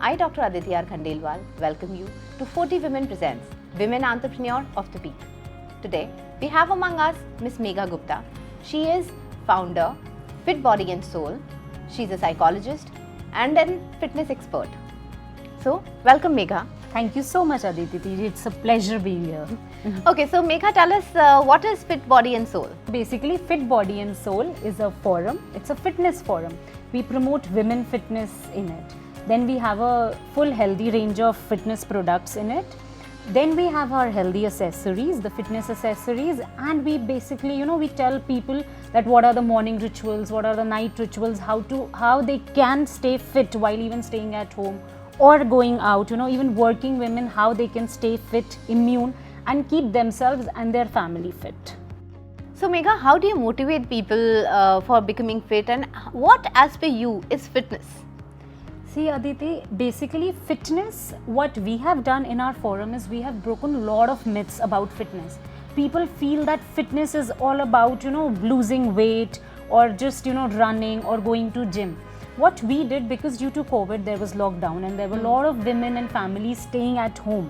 I, Dr. Aditya Khandelwal, welcome you to 40 Women Presents Women Entrepreneur of the Week. Today, we have among us Ms. Megha Gupta. She is founder, Fit Body and Soul. She's a psychologist and a fitness expert. So, welcome Megha. Thank you so much, Aditi. It's a pleasure being here. Okay, so Megha, tell us what is Fit Body and Soul? Basically, Fit Body and Soul is a forum. It's a fitness forum. We promote women fitness in it. Then we have a full healthy range of fitness products in it. Then we have our healthy accessories, the fitness accessories, and we basically, we tell people that what are the morning rituals, what are the night rituals, how they can stay fit while even staying at home or going out, even working women, how they can stay fit, immune, and keep themselves and their family fit. So Megha, how do you motivate people for becoming fit, and what, as per you, is fitness? See Aditi, basically fitness, what we have done in our forum is we have broken a lot of myths about fitness. People feel that fitness is all about, losing weight or just, running or going to gym. What we did, because due to COVID there was lockdown and there were a lot of women and families staying at home.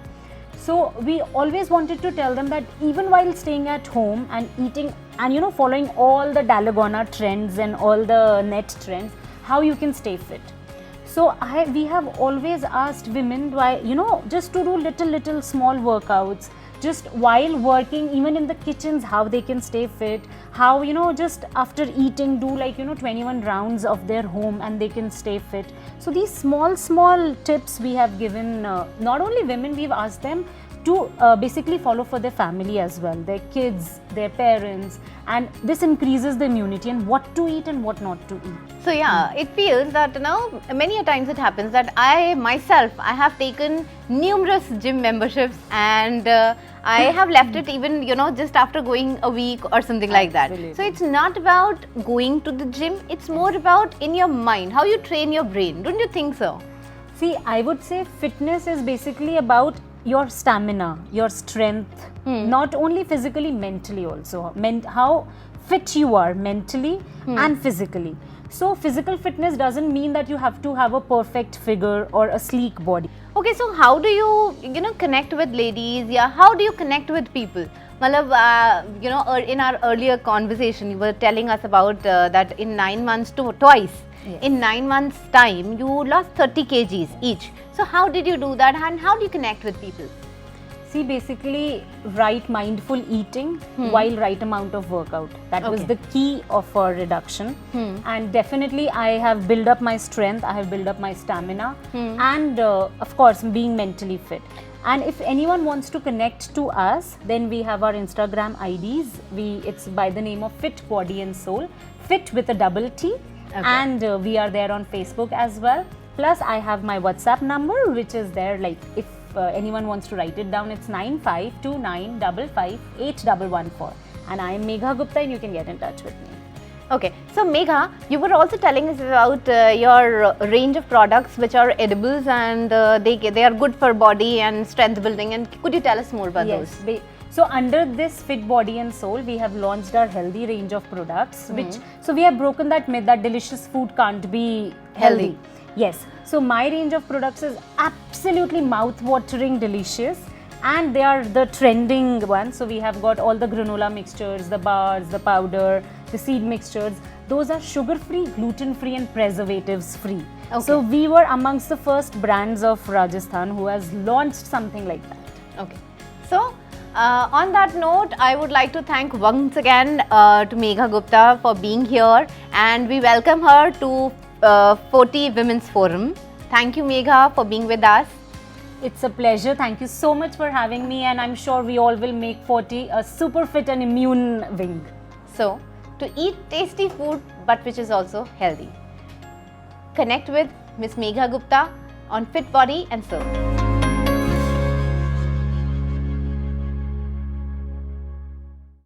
So we always wanted to tell them that even while staying at home and eating and following all the Dalgona trends and all the net trends, how you can stay fit. So we have always asked women why, just to do little small workouts, just while working, even in the kitchens, how they can stay fit, how, just after eating, do 21 rounds of their home and they can stay fit. So these small tips we have given, not only women, we've asked them to basically follow for their family as well, their kids, their parents, and this increases the immunity and what to eat and what not to eat. So yeah, it feels that many a times it happens that I myself have taken numerous gym memberships and I have left it even just after going a week or something like that. So it's not about going to the gym, it's more about in your mind, how you train your brain. Don't you think so? See, I would say fitness is basically about your stamina, your strength, not only physically, mentally also. How fit you are mentally and physically. So physical fitness doesn't mean that you have to have a perfect figure or a sleek body. Okay, so how do you connect with ladies? Yeah, how do you connect with people? Malav, in our earlier conversation, you were telling us about that in 9 months twice. Yes. In 9 months time, you lost 30 kgs each. So how did you do that and how do you connect with people? See, basically right mindful eating while right amount of workout. That was the key of our reduction. And definitely I have built up my strength, I have built up my stamina and of course being mentally fit. And if anyone wants to connect to us, then we have our Instagram IDs. It's by the name of Fit Body and Soul, fit with a double T. Okay. And we are there on Facebook as well. Plus I have my WhatsApp number, which is there, if anyone wants to write it down, it's 9529558114. And I am Megha Gupta and you can get in touch with me. Okay, so Megha, you were also telling us about your range of products which are edibles and they are good for body and strength building, and could you tell us more about those? So under this Fit Body and Soul, we have launched our healthy range of products, so we have broken that myth that delicious food can't be healthy. Yes, so my range of products is absolutely mouth-watering delicious and they are the trending ones. So we have got all the granola mixtures, the bars, the powder, the seed mixtures. Those are sugar-free, gluten-free and preservatives-free. Okay. So we were amongst the first brands of Rajasthan who has launched something like that. Okay, so on that note, I would like to thank once again to Megha Gupta for being here, and we welcome her to 40 Women's Forum. Thank you Megha for being with us. It's a pleasure. Thank you so much for having me, and I'm sure we all will make 40 a super fit and immune wing. So, to eat tasty food but which is also healthy. Connect with Ms. Megha Gupta on Fit Body and Soul.